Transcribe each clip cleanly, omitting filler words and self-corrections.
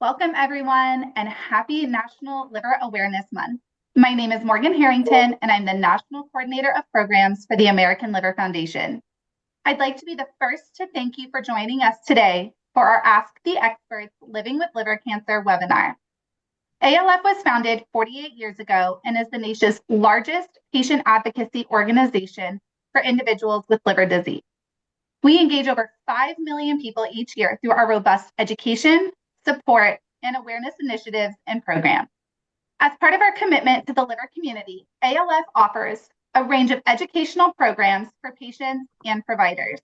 Welcome everyone and happy National Liver Awareness Month. My name is Morgan Harrington and I'm the National Coordinator of Programs for the American Liver Foundation. I'd like to be the first to thank you for joining us today for our Ask the Experts Living with Liver Cancer webinar. ALF was founded 48 years ago and is the nation's largest patient advocacy organization for individuals with liver disease. We engage over 5 million people each year through our robust education, support, and awareness initiatives and programs. As part of our commitment to the liver community, ALF offers a range of educational programs for patients and providers.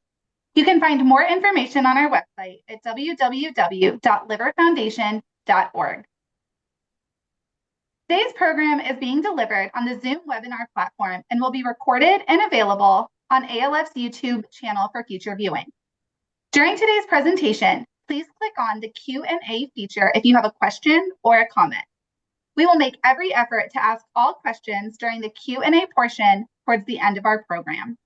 You can find more information on our website at www.liverfoundation.org. Today's program is being delivered on the Zoom webinar platform and will be recorded and available on ALF's YouTube channel for future viewing. During today's presentation, please click on the Q&A feature if you have a question or a comment. We will make every effort to ask all questions during the Q&A portion towards the end of our program.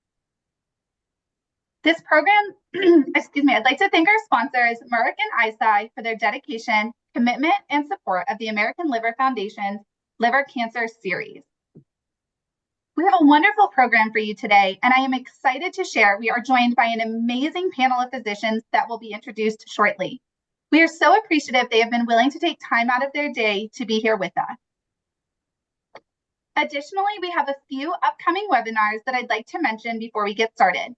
This program, I'd like to thank our sponsors, Merck and ISI, for their dedication, commitment, and support of the American Liver Foundation's Liver Cancer Series. We have a wonderful program for you today, and I am excited to share we are joined by an amazing panel of physicians that will be introduced shortly. We are so appreciative they have been willing to take time out of their day to be here with us. Additionally, we have a few upcoming webinars that I'd like to mention before we get started.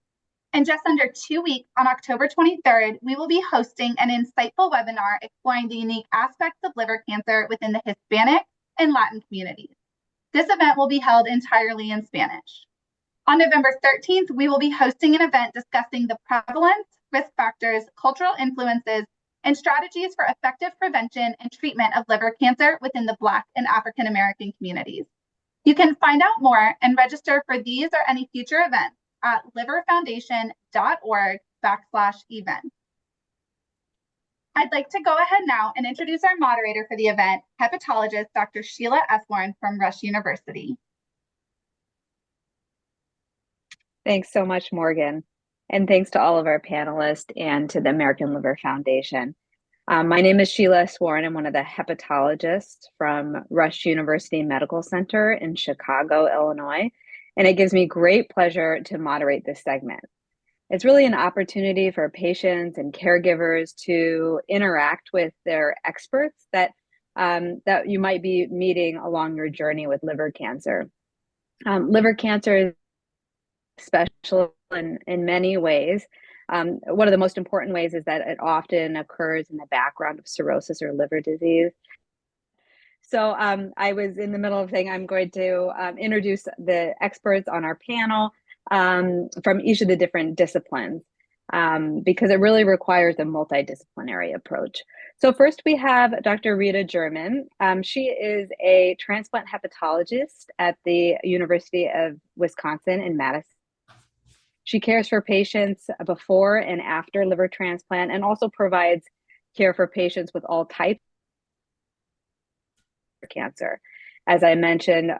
In just under 2 weeks, on October 23rd, we will be hosting an insightful webinar exploring the unique aspects of liver cancer within the Hispanic and Latin communities. This event will be held entirely in Spanish. On November 13th, we will be hosting an event discussing the prevalence, risk factors, cultural influences, and strategies for effective prevention and treatment of liver cancer within the Black and African American communities. You can find out more and register for these or any future events at liverfoundation.org/events. I'd like to go ahead now and introduce our moderator for the event, hepatologist Dr. Sheila Eswaran from Rush University. Thanks so much, Morgan. And thanks to all of our panelists and to the American Liver Foundation. My name is Sheila Eswaran. I'm one of the hepatologists from Rush University Medical Center in Chicago, Illinois. And it gives me great pleasure to moderate this segment. It's really an opportunity for patients and caregivers to interact with their experts that you might be meeting along your journey with liver cancer. Liver cancer is special in many ways. One of the most important ways is that it often occurs in the background of cirrhosis or liver disease. So I was in the middle of saying I'm going to introduce the experts on our panel from each of the different disciplines because it really requires a multidisciplinary approach. So first we have Dr. Rita German. She is a transplant hepatologist at the University of Wisconsin in Madison. She cares for patients before and after liver transplant and also provides care for patients with all types of cancer. As I mentioned,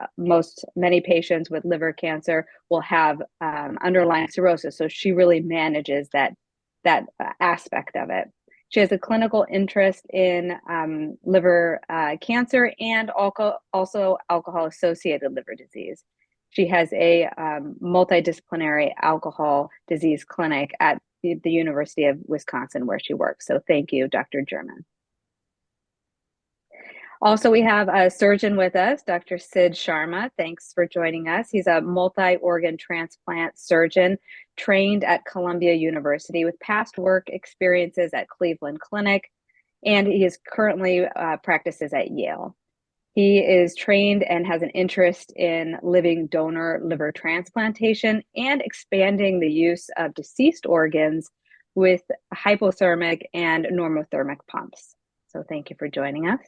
many patients with liver cancer will have underlying cirrhosis, so she really manages that aspect of it. She has a clinical interest in liver cancer and also alcohol-associated liver disease. She has a multidisciplinary alcohol disease clinic at the University of Wisconsin where she works. So thank you, Dr. German. Also, we have a surgeon with us, Dr. Sid Sharma. Thanks for joining us. He's a multi-organ transplant surgeon trained at Columbia University with past work experiences at Cleveland Clinic, and he is currently practices at Yale. He is trained and has an interest in living donor liver transplantation and expanding the use of deceased organs with hypothermic and normothermic pumps. So thank you for joining us.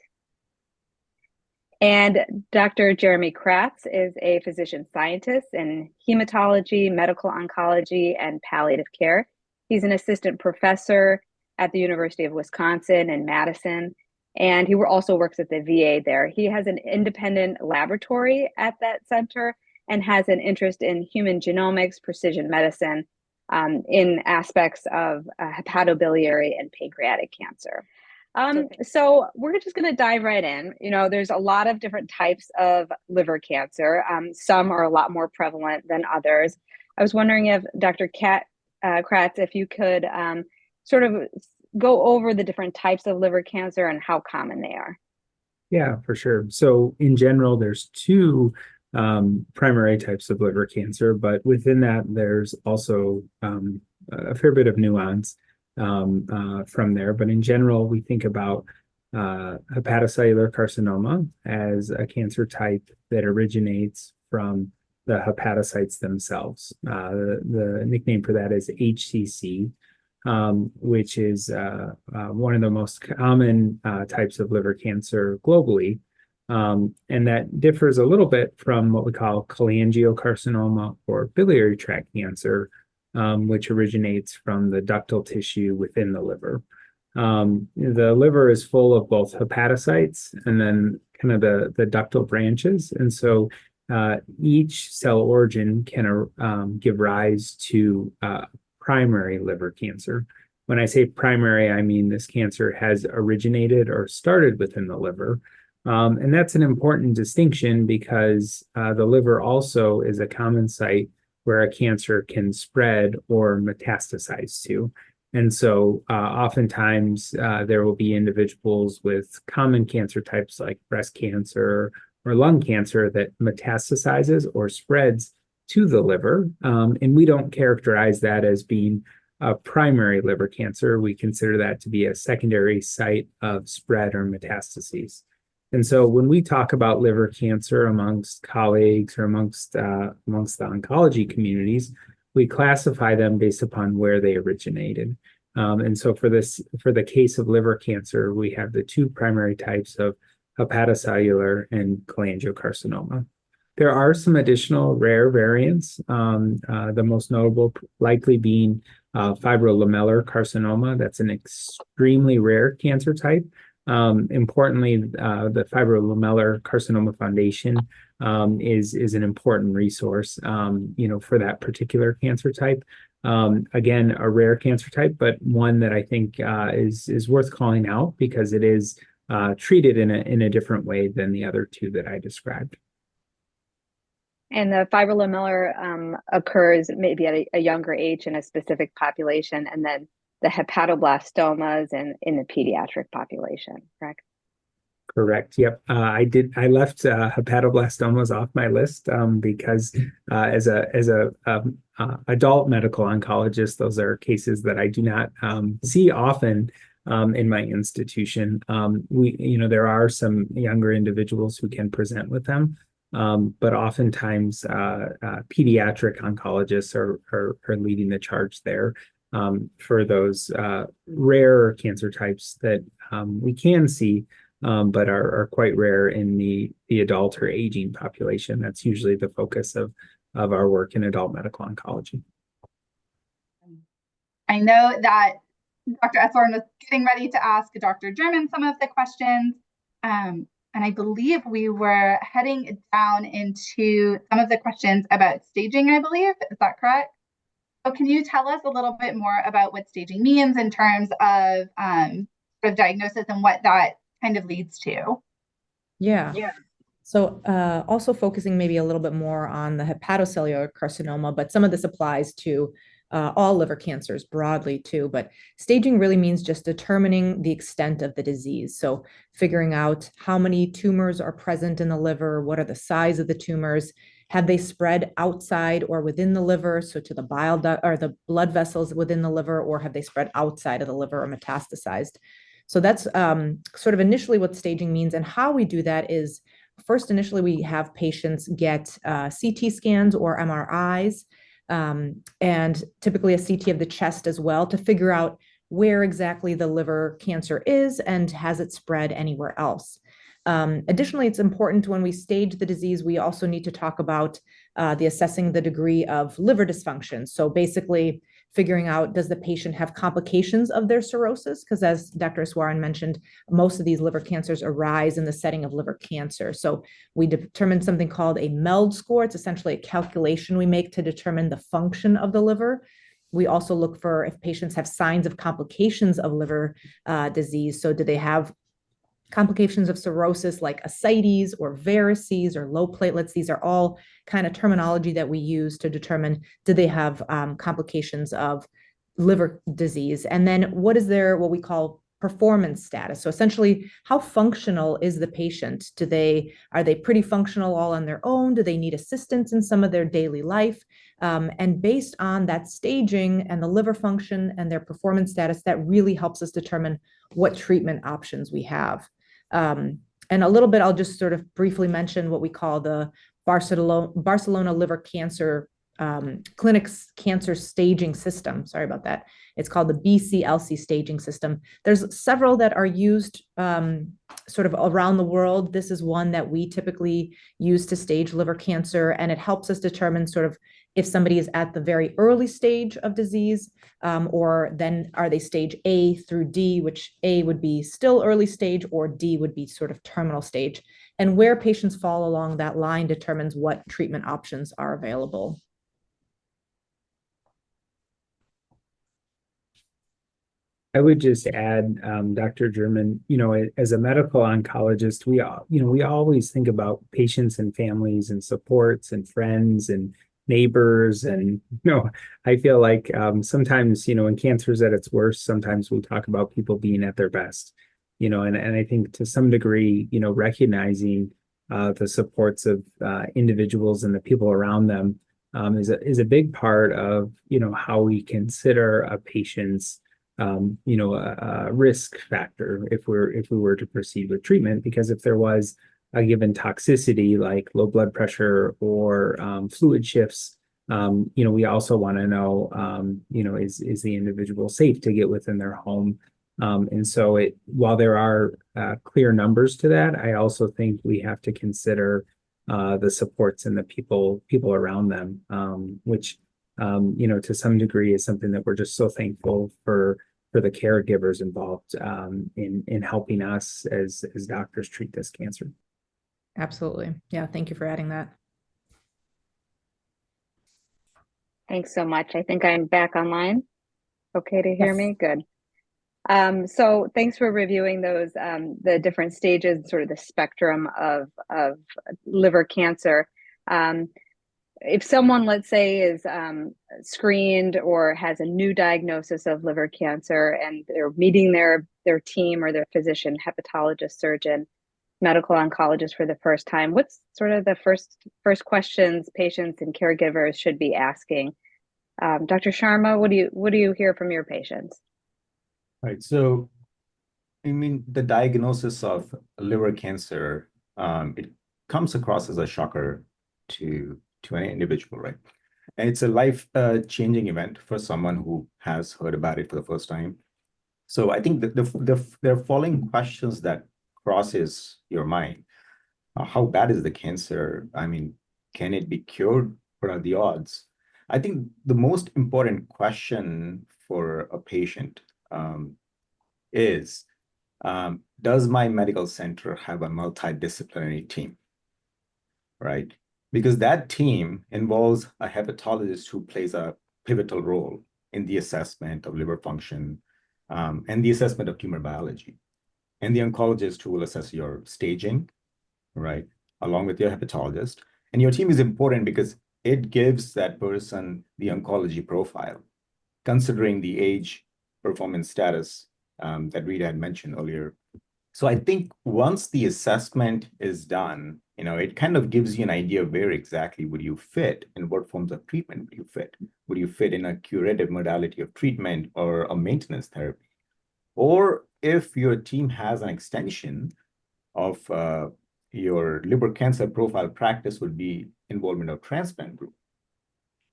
And Dr. Jeremy Kratz is a physician scientist in hematology, medical oncology, and palliative care. He's an assistant professor at the University of Wisconsin in Madison, and he also works at the VA there. He has an independent laboratory at that center and has an interest in human genomics, precision medicine, in aspects of hepatobiliary and pancreatic cancer. So we're just going to dive right in. There's a lot of different types of liver cancer. Some are a lot more prevalent than others. I was wondering if Dr. Kratz, if you could sort of go over the different types of liver cancer and how common they are. Yeah, for sure. So in general, there's two primary types of liver cancer, but within that, there's also a fair bit of nuance from there. But in general, we think about hepatocellular carcinoma as a cancer type that originates from the hepatocytes themselves. The nickname for that is HCC, which is one of the most common types of liver cancer globally. And that differs a little bit from what we call cholangiocarcinoma or biliary tract cancer, which originates from the ductal tissue within the liver. The liver is full of both hepatocytes and then kind of the ductal branches. And so each cell origin can give rise to primary liver cancer. When I say primary, I mean this cancer has originated or started within the liver. And that's an important distinction because the liver also is a common site where a cancer can spread or metastasize to. And so oftentimes there will be individuals with common cancer types like breast cancer or lung cancer that metastasizes or spreads to the liver. And we don't characterize that as being a primary liver cancer. We consider that to be a secondary site of spread or metastases. And so when we talk about liver cancer amongst colleagues or amongst the oncology communities, we classify them based upon where they originated. And so for the case of liver cancer, we have the two primary types of hepatocellular and cholangiocarcinoma. There are some additional rare variants, the most notable likely being fibrolamellar carcinoma. That's an extremely rare cancer type. Importantly, the Fibrolamellar Carcinoma Foundation is an important resource, for that particular cancer type. Again, a rare cancer type, but one that I think is worth calling out because it is treated in a different way than the other two that I described. And the fibrolamellar occurs maybe at a younger age in a specific population, and then the hepatoblastomas in the pediatric population, correct? Correct. Yep. I left hepatoblastomas off my list because as a adult medical oncologist, those are cases that I do not see often in my institution. There are some younger individuals who can present with them, but oftentimes pediatric oncologists are leading the charge there. For those rare cancer types that we can see, but are quite rare in the adult or aging population. That's usually the focus of our work in adult medical oncology. I know that Dr. Eswaran was getting ready to ask Dr. German some of the questions, and I believe we were heading down into some of the questions about staging, I believe. Is that correct? So can you tell us a little bit more about what staging means in terms of sort of diagnosis and what that kind of leads to? Yeah. So also focusing maybe a little bit more on the hepatocellular carcinoma, but some of this applies to all liver cancers broadly too. But staging really means just determining the extent of the disease. So figuring out how many tumors are present in the liver, what are the size of the tumors, have they spread outside or within the liver, so to the bile duct or the blood vessels within the liver, or have they spread outside of the liver or metastasized? So that's sort of initially what staging means. And how we do that is first, initially, we have patients get CT scans or MRIs, and typically a CT of the chest as well, to figure out where exactly the liver cancer is and has it spread anywhere else. Additionally, it's important when we stage the disease, we also need to talk about the assessing the degree of liver dysfunction. So basically figuring out, does the patient have complications of their cirrhosis? Because as Dr. Eswaran mentioned, most of these liver cancers arise in the setting of liver cancer. So we determine something called a MELD score. It's essentially a calculation we make to determine the function of the liver. We also look for if patients have signs of complications of liver disease. So do they have complications of cirrhosis like ascites or varices or low platelets? These are all kind of terminology that we use to determine, do they have complications of liver disease? And then what is their, what we call performance status? So essentially, how functional is the patient? Are they pretty functional all on their own? Do they need assistance in some of their daily life? And based on that staging and the liver function and their performance status, that really helps us determine what treatment options we have. And a little bit, I'll just sort of briefly mention what we call the Barcelona Liver Cancer Clinic's cancer staging system. Sorry about that. It's called the BCLC staging system. There's several that are used sort of around the world. This is one that we typically use to stage liver cancer, and it helps us determine sort of if somebody is at the very early stage of disease, or then are they stage A through D, which A would be still early stage, or D would be sort of terminal stage. And where patients fall along that line determines what treatment options are available. I would just add, Dr. German, as a medical oncologist, we always think about patients and families and supports and friends and neighbors. And, I feel like sometimes, when cancer is at its worst, sometimes we talk about people being at their best, and I think to some degree, recognizing the supports of individuals and the people around them is a big part of, how we consider a patient's a risk factor if we were to proceed with treatment, because if there was a given toxicity like low blood pressure or fluid shifts, we also want to know, is the individual safe to get within their home? And so while there are clear numbers to that, I also think we have to consider the supports and the people around them, which to some degree is something that we're just so thankful for the caregivers involved in helping us as doctors treat this cancer. Absolutely. Yeah, thank you for adding that. Thanks so much. I think I'm back online. Okay to hear Yes. me? Good. So thanks for reviewing those, the different stages, sort of the spectrum of liver cancer. If someone, let's say, is screened or has a new diagnosis of liver cancer and they're meeting their team or their physician, hepatologist, surgeon, medical oncologist for the first time, what's sort of the first questions patients and caregivers should be asking? Dr. Sharma, what do you hear from your patients? Right. So, the diagnosis of liver cancer, it comes across as a shocker to any individual, right? And it's a life-changing event for someone who has heard about it for the first time. So I think that there are following questions that crosses your mind. How bad is the cancer? Can it be cured? What are the odds? I think the most important question for a patient is, does my medical center have a multidisciplinary team, right? Because that team involves a hepatologist who plays a pivotal role in the assessment of liver function and the assessment of tumor biology, and the oncologist who will assess your staging, right, along with your hepatologist. And your team is important because it gives that person the oncology profile, considering the age, performance status that Rita had mentioned earlier. So I think once the assessment is done, it kind of gives you an idea of where exactly would you fit and what forms of treatment would you fit. Would you fit in a curative modality of treatment or a maintenance therapy? Or if your team has an extension of your liver cancer profile practice would be involvement of transplant group,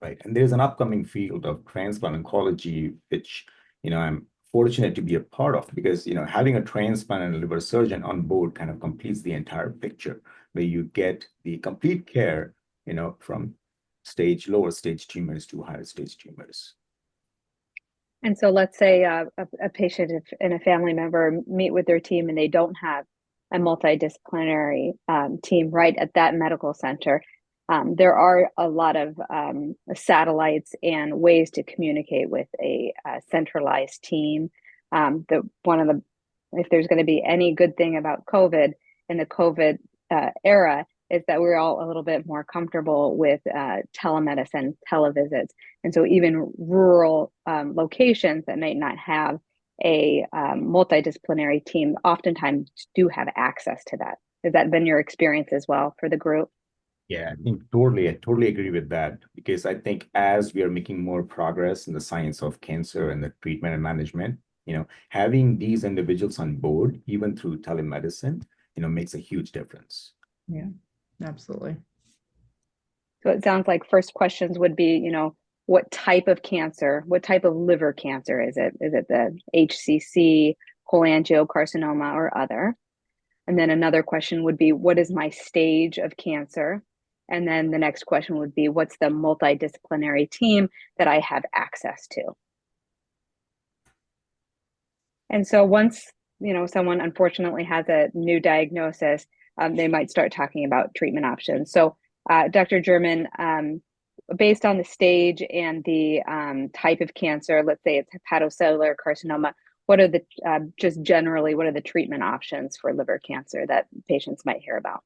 right? And there's an upcoming field of transplant oncology, which, I'm fortunate to be a part of, because, having a transplant and a liver surgeon on board kind of completes the entire picture, where you get the complete care, from lower stage tumors to higher stage tumors. And so let's say a patient and a family member meet with their team and they don't have a multidisciplinary team right at that medical center. There are a lot of satellites and ways to communicate with a centralized team. If there's going to be any good thing about COVID in the COVID era, is that we're all a little bit more comfortable with telemedicine, televisits. And so even rural locations that may not have a multidisciplinary team oftentimes do have access to that. Has that been your experience as well for the group? Yeah, I totally agree with that, because I think as we are making more progress in the science of cancer and the treatment and management, having these individuals on board, even through telemedicine, makes a huge difference. Yeah, absolutely. So it sounds like first questions would be, what type of cancer, what type of liver cancer is it? Is it the HCC, cholangiocarcinoma, or other? And then another question would be, what is my stage of cancer? And then the next question would be, what's the multidisciplinary team that I have access to? And so once, someone unfortunately has a new diagnosis, they might start talking about treatment options. So Dr. German, based on the stage and the type of cancer, let's say it's hepatocellular carcinoma, what are just generally, what are the treatment options for liver cancer that patients might hear about?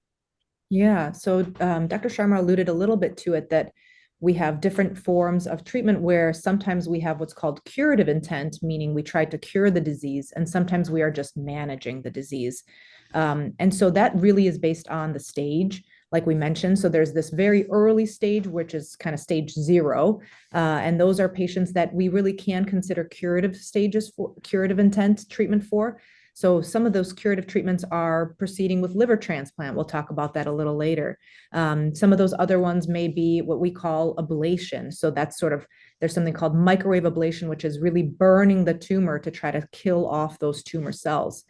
Yeah, so Dr. Sharma alluded a little bit to it, that we have different forms of treatment where sometimes we have what's called curative intent, meaning we try to cure the disease, and sometimes we are just managing the disease. And so that really is based on the stage, like we mentioned. So there's this very early stage, which is kind of stage 0. And those are patients that we really can consider curative stages for curative intent treatment for. So some of those curative treatments are proceeding with liver transplant. We'll talk about that a little later. Some of those other ones may be what we call ablation. So that's there's something called microwave ablation, which is really burning the tumor to try to kill off those tumor cells.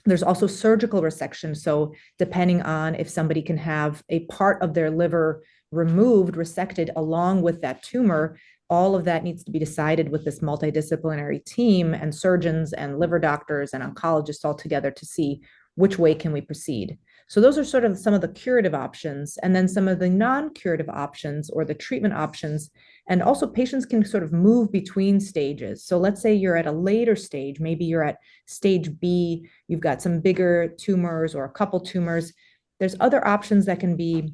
There's also surgical resection. So depending on if somebody can have a part of their liver removed, resected along with that tumor, all of that needs to be decided with this multidisciplinary team and surgeons and liver doctors and oncologists all together to see which way can we proceed. So those are sort of some of the curative options, and then some of the non-curative options or the treatment options. And also patients can sort of move between stages. So let's say you're at a later stage, maybe you're at stage B, you've got some bigger tumors or a couple tumors. There's other options that can be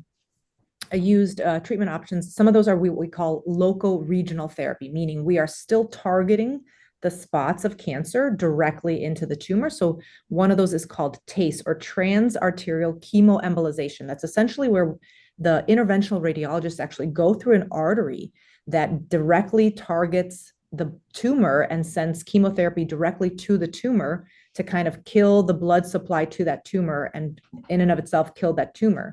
used, treatment options. Some of those are what we call local regional therapy, meaning we are still targeting the spots of cancer directly into the tumor. So one of those is called TACE, or transarterial chemoembolization. That's essentially where the interventional radiologists actually go through an artery that directly targets the tumor and sends chemotherapy directly to the tumor to kind of kill the blood supply to that tumor and in and of itself kill that tumor.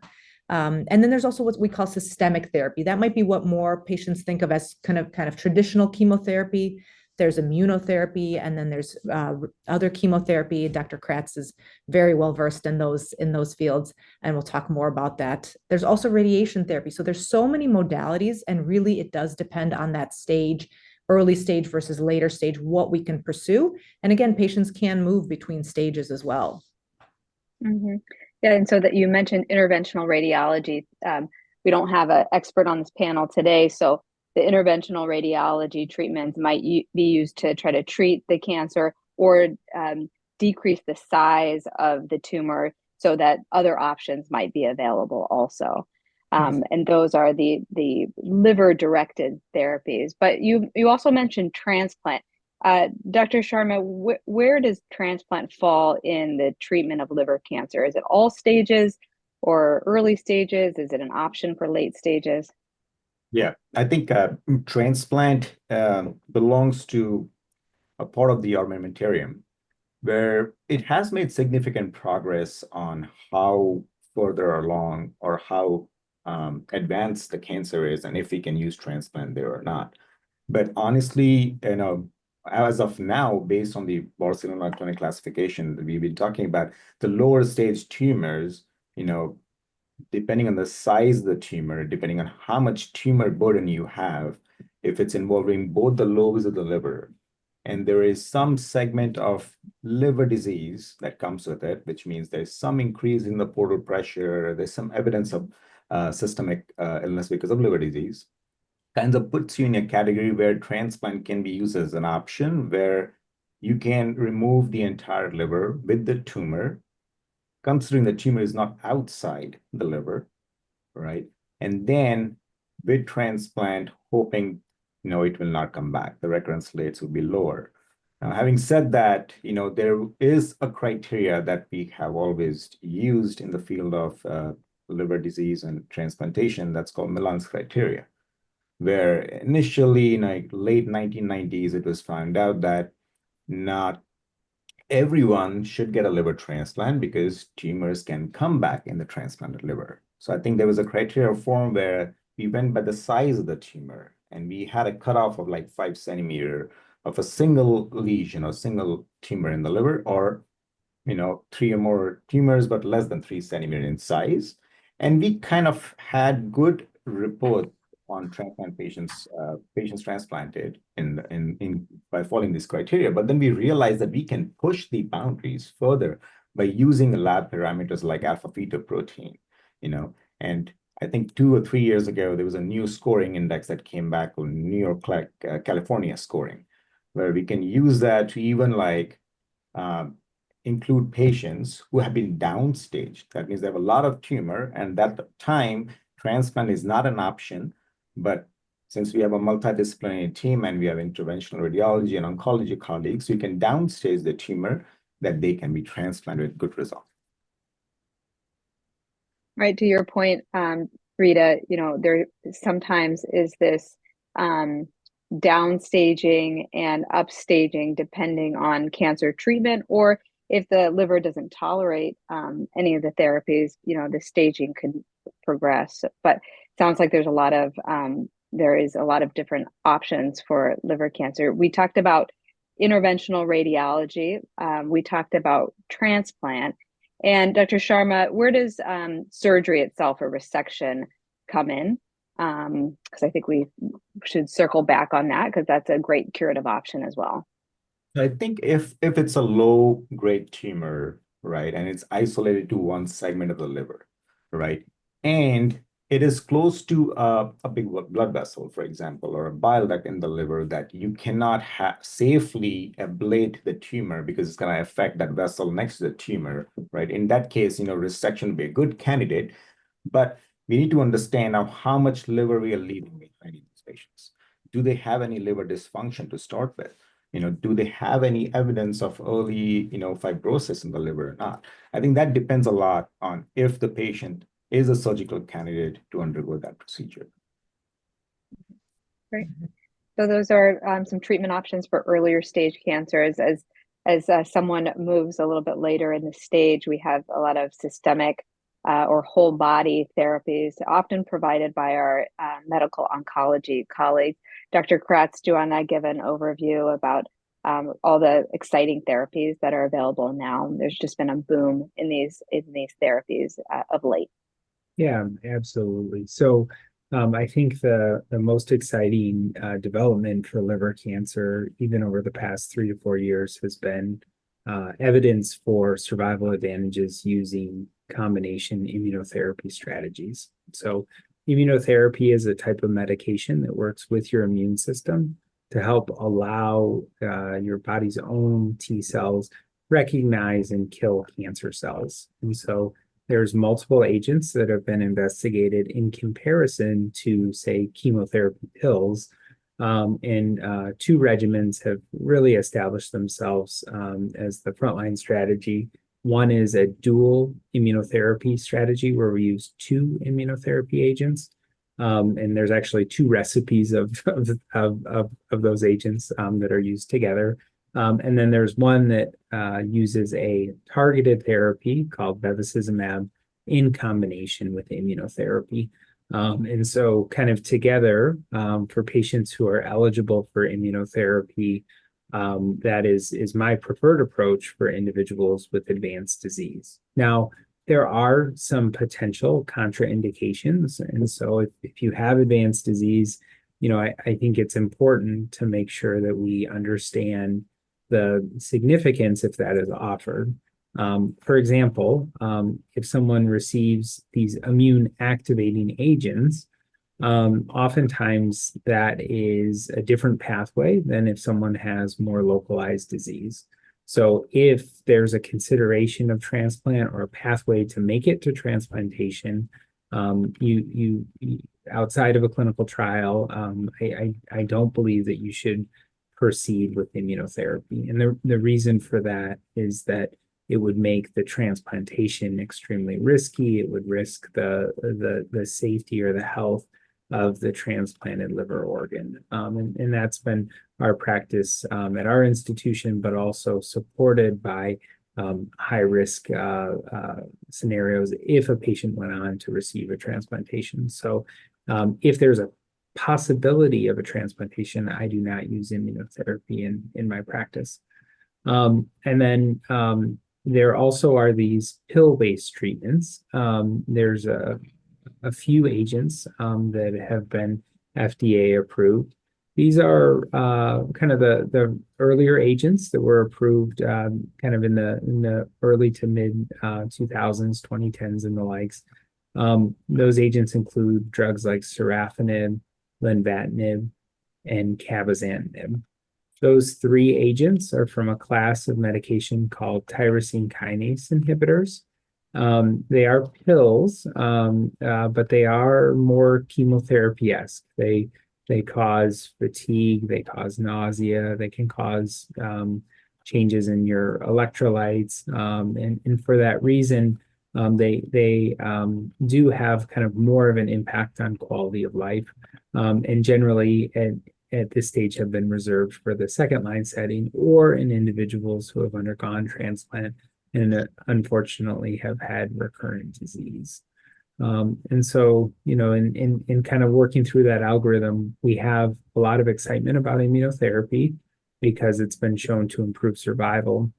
And then there's also what we call systemic therapy. That might be what more patients think of as kind of traditional chemotherapy. There's immunotherapy, and then there's other chemotherapy. Dr. Kratz is very well versed in those fields, and we'll talk more about that. There's also radiation therapy. So there's so many modalities, and really it does depend on that stage, early stage versus later stage, what we can pursue. And again, patients can move between stages as well. Mm-hmm. Yeah, and so that you mentioned interventional radiology. We don't have an expert on this panel today, so the interventional radiology treatments might be used to try to treat the cancer or decrease the size of the tumor so that other options might be available also. And those are the liver-directed therapies. But you also mentioned transplant. Dr. Sharma, where does transplant fall in the treatment of liver cancer? Is it all stages or early stages? Is it an option for late stages? Yeah, I think transplant belongs to a part of the armamentarium where it has made significant progress on how further along or how advanced the cancer is and if we can use transplant there or not. But honestly, as of now, based on the Barcelona clinic classification that we've been talking about, the lower stage tumors, depending on the size of the tumor, depending on how much tumor burden you have, if it's involving both the lobes of the liver, and there is some segment of liver disease that comes with it, which means there's some increase in the portal pressure, there's some evidence of systemic illness because of liver disease, kind of puts you in a category where transplant can be used as an option, where you can remove the entire liver with the tumor, considering the tumor is not outside the liver, right? And then with transplant, hoping, it will not come back. The recurrence rates will be lower. Now, having said that, there is a criteria that we have always used in the field of liver disease and transplantation that's called Milan's criteria, where initially in like late 1990s, it was found out that not everyone should get a liver transplant because tumors can come back in the transplanted liver. So I think there was a criteria form where we went by the size of the tumor, and we had a cutoff of like 5 centimeter of a single lesion or single tumor in the liver, or 3 or more tumors, but less than 3 centimeter in size. And we kind of had good reports on transplant patients transplanted by following this criteria. But then we realized that we can push the boundaries further by using lab parameters like alpha-fetoprotein, and I think 2 or 3 years ago, there was a new scoring index that came back on New York, California scoring, where we can use that to even include patients who have been downstaged. That means they have a lot of tumor, and that time transplant is not an option. But since we have a multidisciplinary team and we have interventional radiology and oncology colleagues, we can downstage the tumor that they can be transplanted with good results. Right, to your point, Rita, there sometimes is this downstaging and upstaging depending on cancer treatment, or if the liver doesn't tolerate any of the therapies, the staging could progress. But it sounds like there is a lot of different options for liver cancer. We talked about interventional radiology. We talked about transplant. And Dr. Sharma, where does surgery itself or resection come in? Because I think we should circle back on that, because that's a great curative option as well. I think if it's a low-grade tumor, right, and it's isolated to one segment of the liver, right, and it is close to a big blood vessel, for example, or a bile duct in the liver, that you cannot safely ablate the tumor because it's going to affect that vessel next to the tumor, right? In that case, resection would be a good candidate, but we need to understand now how much liver we are leaving behind in these patients. Do they have any liver dysfunction to start with? Do they have any evidence of early, fibrosis in the liver or not? I think that depends a lot on if the patient is a surgical candidate to undergo that procedure. Great. So those are some treatment options for earlier stage cancers. As someone moves a little bit later in the stage, we have a lot of systemic or whole body therapies, often provided by our medical oncology colleagues. Dr. Kratz, do you want to give an overview about all the exciting therapies that are available now? There's just been a boom in these therapies of late. Yeah, absolutely. So I think the most exciting development for liver cancer, even over the past 3 to 4 years, has been evidence for survival advantages using combination immunotherapy strategies. So immunotherapy is a type of medication that works with your immune system to help allow your body's own T cells recognize and kill cancer cells. And so there's multiple agents that have been investigated in comparison to, say, chemotherapy pills. And 2 regimens have really established themselves as the frontline strategy. One is a dual immunotherapy strategy where we use 2 immunotherapy agents. And there's actually 2 recipes of those agents that are used together. And then there's one that uses a targeted therapy called bevacizumab in combination with immunotherapy. And so kind of together for patients who are eligible for immunotherapy, that is my preferred approach for individuals with advanced disease. Now, there are some potential contraindications. And so if you have advanced disease, I think it's important to make sure that we understand the significance if that is offered. For example, if someone receives these immune activating agents, oftentimes that is a different pathway than if someone has more localized disease. So if there's a consideration of transplant or a pathway to make it to transplantation, you outside of a clinical trial, I don't believe that you should proceed with immunotherapy. And the reason for that is that it would make the transplantation extremely risky. It would risk the safety or the health of the transplanted liver organ. And that's been our practice at our institution, but also supported by high risk scenarios if a patient went on to receive a transplantation. So if there's a possibility of a transplantation, I do not use immunotherapy in my practice. And then there also are these pill-based treatments. There's a few agents that have been FDA approved. These are kind of the earlier agents that were approved kind of in the early to mid 2000s, 2010s, and the likes. Those agents include drugs like sorafenib, lenvatinib, and cabozantinib. Those three agents are from a class of medication called tyrosine kinase inhibitors. They are pills, but they are more chemotherapy-esque. They cause fatigue, they cause nausea, they can cause changes in your electrolytes, and for that reason, they do have kind of more of an impact on quality of life, and generally at this stage have been reserved for the second line setting or in individuals who have undergone transplant and unfortunately have had recurrent disease. And so, in kind of working through that algorithm, we have a lot of excitement about immunotherapy because it's been shown to improve survival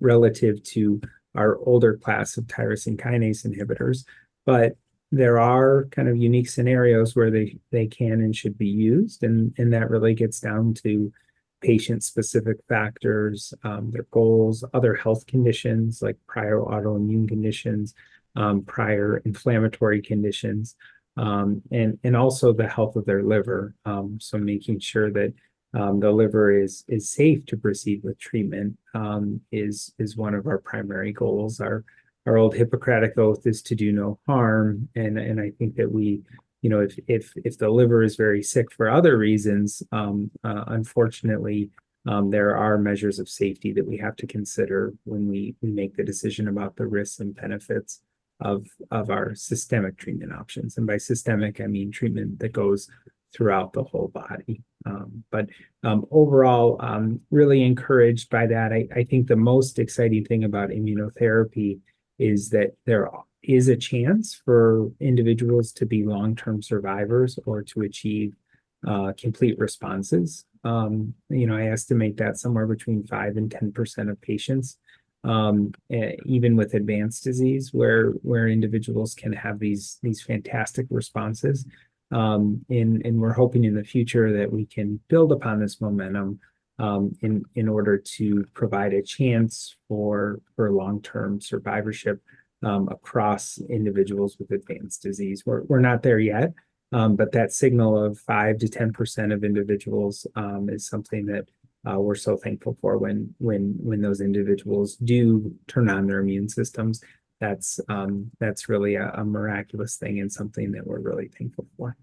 relative to our older class of tyrosine kinase inhibitors. But there are kind of unique scenarios where they can and should be used, and that really gets down to patient-specific factors, their goals, other health conditions like prior autoimmune conditions, prior inflammatory conditions, and also the health of their liver. So making sure that the liver is safe to proceed with treatment is one of our primary goals. Our old Hippocratic oath is to do no harm, and I think that we, if the liver is very sick for other reasons, unfortunately, there are measures of safety that we have to consider when we make the decision about the risks and benefits of our systemic treatment options. And by systemic, I mean treatment that goes throughout the whole body. But overall, really encouraged by that. I think the most exciting thing about immunotherapy is that there is a chance for individuals to be long-term survivors or to achieve complete responses. I estimate that somewhere between 5 and 10% of patients, even with advanced disease, where individuals can have these fantastic responses. And we're hoping in the future that we can build upon this momentum in order to provide a chance for long-term survivorship across individuals with advanced disease. We're not there yet, but that signal of 5 to 10% of individuals is something that we're so thankful for when those individuals do turn on their immune systems. That's really a miraculous thing and something that we're really thankful for.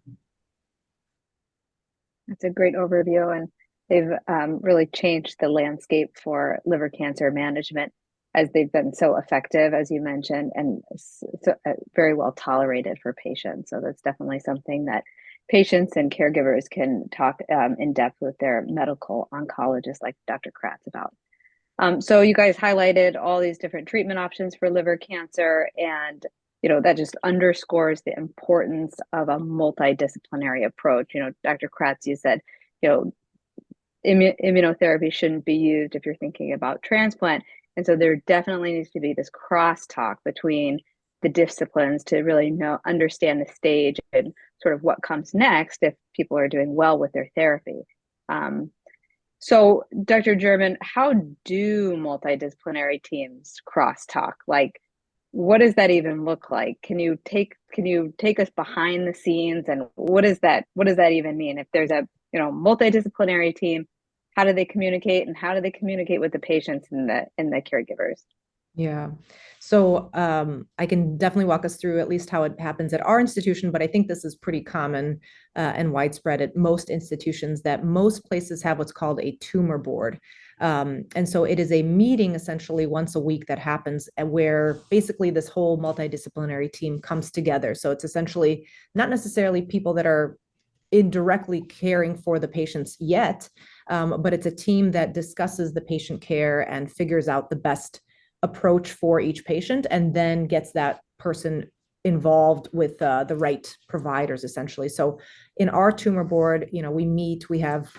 That's a great overview, and they've really changed the landscape for liver cancer management as they've been so effective, as you mentioned, and so, very well tolerated for patients. So that's definitely something that patients and caregivers can talk in depth with their medical oncologist like Dr. Kratz about. So you guys highlighted all these different treatment options for liver cancer, and that just underscores the importance of a multidisciplinary approach. Dr. Kratz, you said, immunotherapy shouldn't be used if you're thinking about transplant. And so there definitely needs to be this crosstalk between the disciplines to really understand the stage and sort of what comes next if people are doing well with their therapy. So, Dr. German, how do multidisciplinary teams crosstalk? Like, what does that even look like? Can you take us behind the scenes, and what does that even mean? If there's a multidisciplinary team, how do they communicate, and how do they communicate with the patients and the caregivers? Yeah. So I can definitely walk us through at least how it happens at our institution, but I think this is pretty common and widespread at most institutions, that most places have what's called a tumor board. And so it is a meeting essentially once a week that happens where basically this whole multidisciplinary team comes together. So it's essentially not necessarily people that are indirectly caring for the patients yet, but it's a team that discusses the patient care and figures out the best approach for each patient, and then gets that person involved with the right providers, essentially. So in our tumor board, we have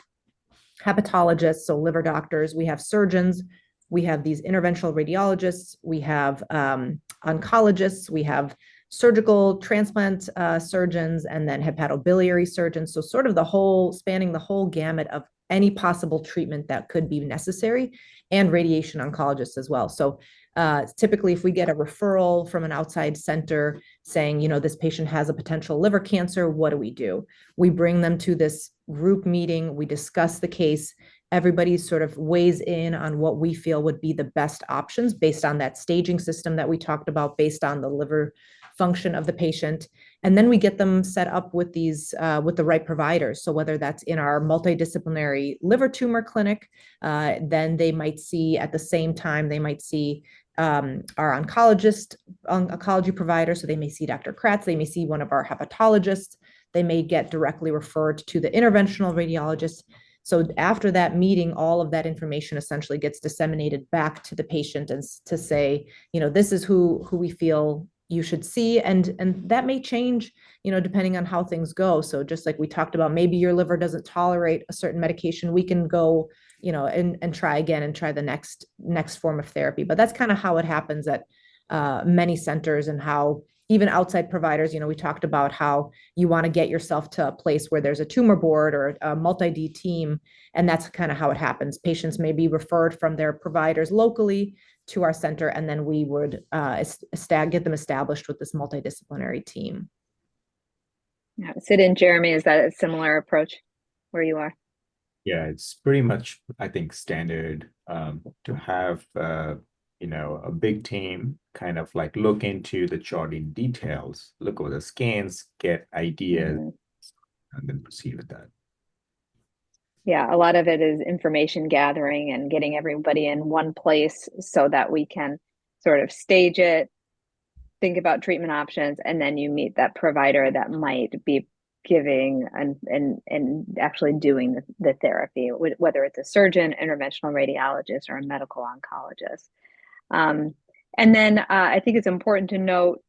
hepatologists, so liver doctors, we have surgeons, we have these interventional radiologists, we have oncologists, we have surgical transplant surgeons, and then hepatobiliary surgeons. So sort of spanning the whole gamut of any possible treatment that could be necessary, and radiation oncologists as well. So typically, if we get a referral from an outside center saying, this patient has a potential liver cancer, what do? We bring them to this group meeting, we discuss the case, everybody sort of weighs in on what we feel would be the best options based on that staging system that we talked about, based on the liver function of the patient. And then we get them set up with with the right providers. So whether that's in our multidisciplinary liver tumor clinic, then they might see at the same time, they might see our oncology provider. So they may see Dr. Kratz, they may see one of our hepatologists, they may get directly referred to the interventional radiologist. So after that meeting, all of that information essentially gets disseminated back to the patient, and to say, this is who we feel you should see. And that may change, depending on how things go. So just like we talked about, maybe your liver doesn't tolerate a certain medication, we can go, and try again and try the next form of therapy. But that's kind of how it happens at many centers, and how even outside providers, we talked about how you want to get yourself to a place where there's a tumor board or a multi-D team. And that's kind of how it happens. Patients may be referred from their providers locally to our center, and then we would get them established with this multidisciplinary team. Yeah. Sid and Jeremy, is that a similar approach where you are? Yeah, it's pretty much, I think, standard to have a big team kind of like look into the chart in details, look over the scans, get ideas, and then proceed with that. Yeah, a lot of it is information gathering and getting everybody in one place so that we can sort of stage it, think about treatment options, and then you meet that provider that might be giving and actually doing the therapy, whether it's a surgeon, interventional radiologist, or a medical oncologist. And then I think it's important to note,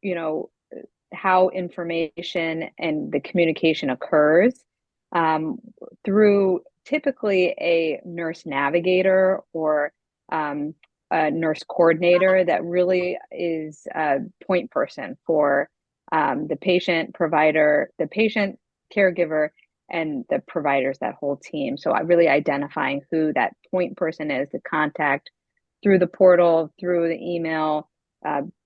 how information and the communication occurs through typically a nurse navigator or a nurse coordinator that really is a point person for the patient, provider, the patient, caregiver, and the providers, that whole team. So really identifying who that point person is, the contact through the portal, through the email,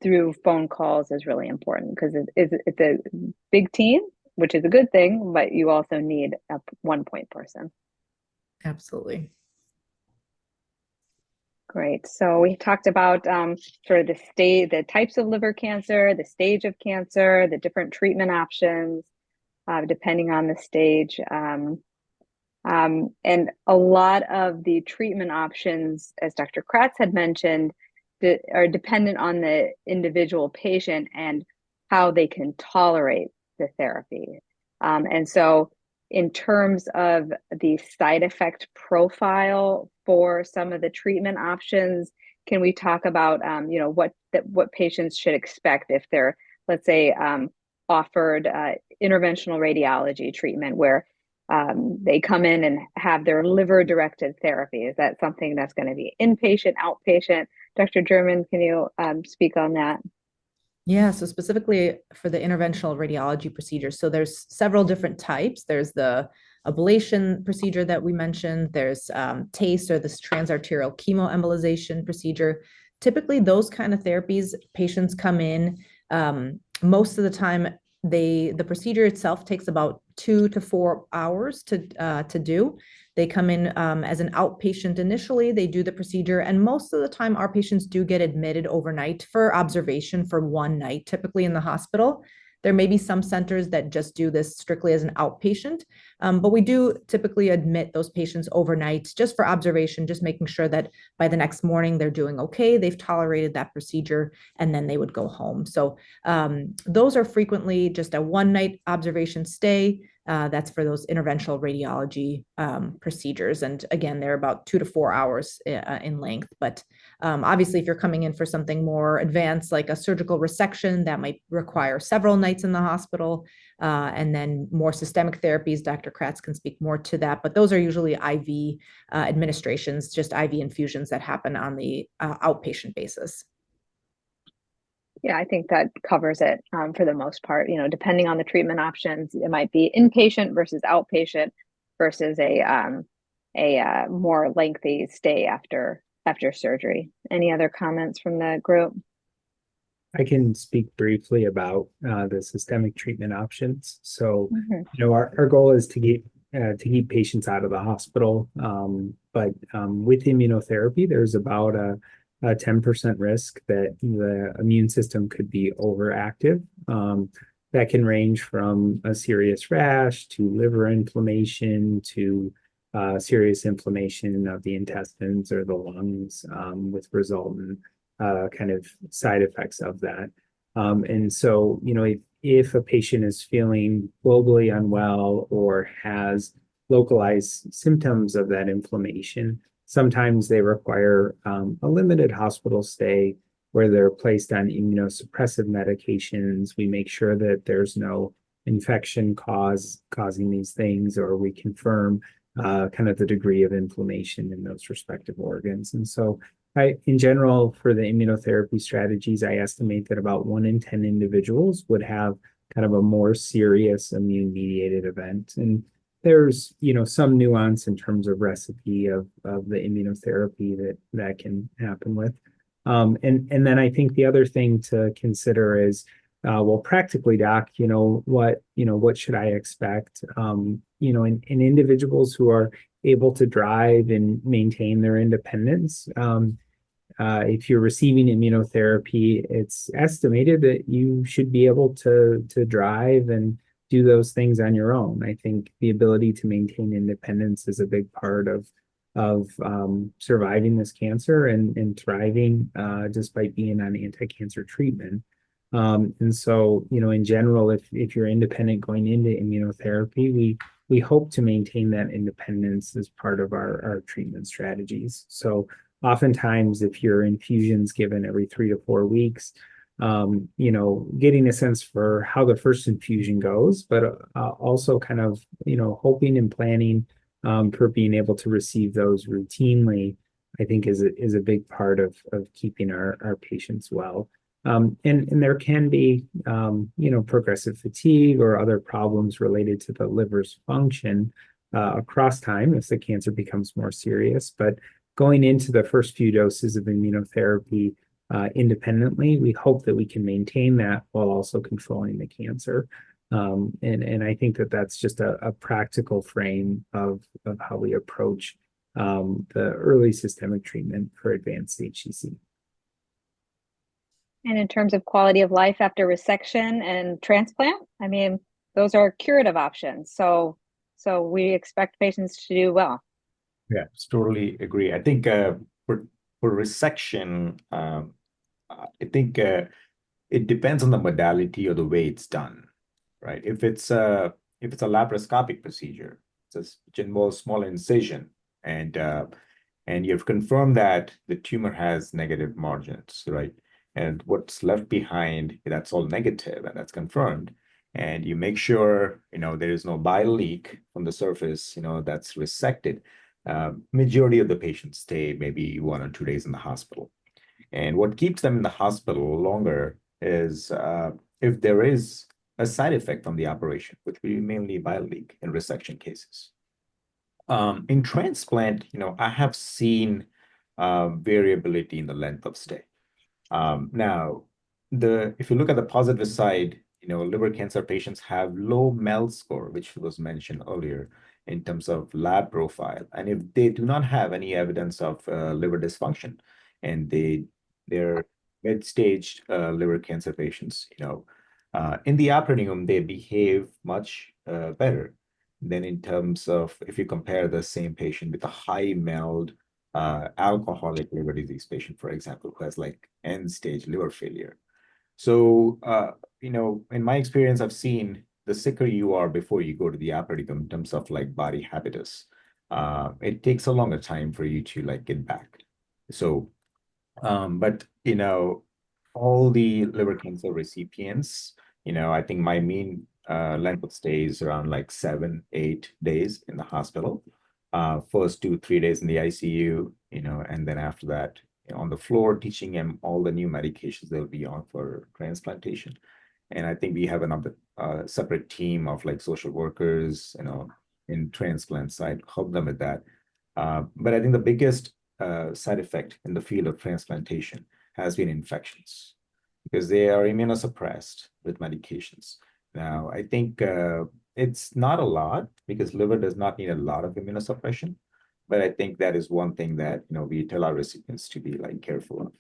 through phone calls is really important, because it's a big team, which is a good thing, but you also need a one point person. Absolutely. Great. So we talked about sort of the types of liver cancer, the stage of cancer, the different treatment options, depending on the stage. And a lot of the treatment options, as Dr. Kratz had mentioned, that are dependent on the individual patient and how they can tolerate the therapy. And so in terms of the side effect profile for some of the treatment options, can we talk about what patients should expect if they're, let's say, offered interventional radiology treatment, where they come in and have their liver-directed therapy? Is that something that's going to be inpatient, outpatient? Dr. German, can you speak on that? Yeah, so specifically for the interventional radiology procedures, so there's several different types. There's the ablation procedure that we mentioned. There's TACE, or this transarterial chemoembolization procedure. Typically, those kind of therapies, patients come in. Most of the time, the procedure itself takes about 2 to 4 hours to do. They come in as an outpatient initially, they do the procedure, and most of the time our patients do get admitted overnight for observation for one night, typically in the hospital. There may be some centers that just do this strictly as an outpatient, but we do typically admit those patients overnight just for observation, just making sure that by the next morning they're doing okay, they've tolerated that procedure, and then they would go home. So those are frequently just a one-night observation stay. That's for those interventional radiology procedures. And again, they're about 2 to 4 hours in length. But obviously, if you're coming in for something more advanced, like a surgical resection, that might require several nights in the hospital. And then more systemic therapies, Dr. Kratz can speak more to that. But those are usually IV administrations, just IV infusions that happen on the outpatient basis. Yeah, I think that covers it for the most part. You know, depending on the treatment options, it might be inpatient versus outpatient versus a more lengthy stay after surgery. Any other comments from the group? I can speak briefly about the systemic treatment options. So, you know, our goal is to keep patients out of the hospital. But with immunotherapy, there's about a 10% risk that the immune system could be overactive. That can range from a serious rash to liver inflammation to serious inflammation of the intestines or the lungs, with resultant kind of side effects of that. And so, you know, if a patient is feeling globally unwell or has localized symptoms of that inflammation, sometimes they require a limited hospital stay where they're placed on immunosuppressive medications. We make sure that there's no infection causing these things, or we confirm kind of the degree of inflammation in those respective organs. And so in general, for the immunotherapy strategies, I estimate that about 1 in 10 individuals would have kind of a more serious immune-mediated event. And there's, you know, some nuance in terms of recipe of the immunotherapy that can happen with. And then I think the other thing to consider is, well, practically, doc, what should I expect? In individuals who are able to drive and maintain their independence, if you're receiving immunotherapy, it's estimated that you should be able to drive and do those things on your own. I think the ability to maintain independence is a big part of surviving this cancer and thriving despite being on anti-cancer treatment. And so, you know, in general, if you're independent going into immunotherapy, we hope to maintain that independence as part of our treatment strategies. So oftentimes, if your infusion's given every 3 to 4 weeks, getting a sense for how the first infusion goes, but also kind of, hoping and planning for being able to receive those routinely, I think is a big part of keeping our patients well. And there can be, progressive fatigue or other problems related to the liver's function across time if the cancer becomes more serious. But going into the first few doses of immunotherapy independently, we hope that we can maintain that while also controlling the cancer. And I think that that's just a practical frame of how we approach the early systemic treatment for advanced HCC. And in terms of quality of life after resection and transplant, I mean, those are curative options. So we expect patients to do well. Yeah, totally agree. I think for resection, I think it depends on the modality or the way it's done, right? If it's a laparoscopic procedure, which involves small incision, and you've confirmed that the tumor has negative margins, right? And what's left behind, that's all negative, and that's confirmed. And you make sure, there is no bile leak from the surface, that's resected. Majority of the patients stay maybe 1 or 2 days in the hospital. And what keeps them in the hospital longer is if there is a side effect from the operation, which will be mainly bile leak in resection cases, In transplant, I have seen variability in the length of stay. Now, if you look at the positive side, liver cancer patients have low MEL score, which was mentioned earlier in terms of lab profile. And if they do not have any evidence of liver dysfunction and they're mid-stage liver cancer patients, in the operating room, they behave much better than in terms of if you compare the same patient with a high MELD alcoholic liver disease patient, for example, who has like end-stage liver failure. So, in my experience, I've seen the sicker you are before you go to the operating room in terms of like body habitus, it takes a longer time for you to like get back. So, but all the liver cancer recipients, I think my mean length of stay is around like 7-8 days in the hospital. First 2-3 days in the ICU, and then after that on the floor, teaching them all the new medications they'll be on for transplantation. And I think we have another separate team of like social workers, in transplant side, help them with that. But I think the biggest side effect in the field of transplantation has been infections because they are immunosuppressed with medications. Now, I think it's not a lot because liver does not need a lot of immunosuppression, but I think that is one thing that we tell our recipients to be like careful of.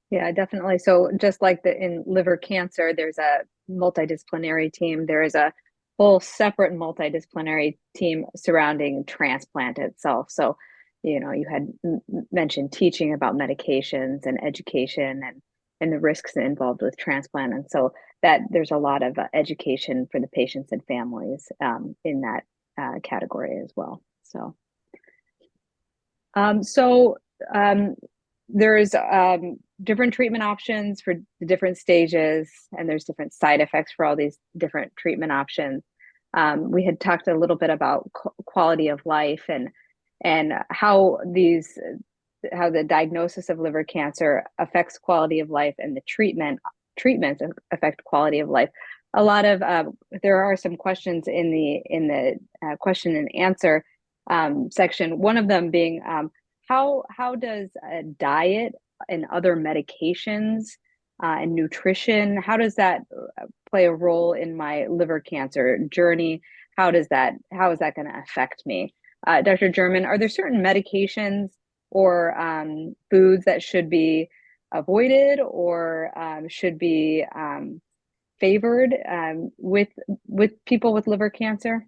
Yeah, definitely. So just like in liver cancer, there's a multidisciplinary team. There is a whole separate multidisciplinary team surrounding transplant itself. So, you had mentioned teaching about medications and education and the risks involved with transplant. And so that there's a lot of education for the patients and families in that category as well. So, there's different treatment options for the different stages, and there's different side effects for all these different treatment options. We had talked a little bit about quality of life and how the diagnosis of liver cancer affects quality of life, and the treatments affect quality of life. A lot of there are some questions in the question and answer section. One of them being how does a diet and other medications and nutrition, how does that play a role in my liver cancer journey? How is that going to affect me? Dr. German, are there certain medications or foods that should be avoided or should be favored with people with liver cancer?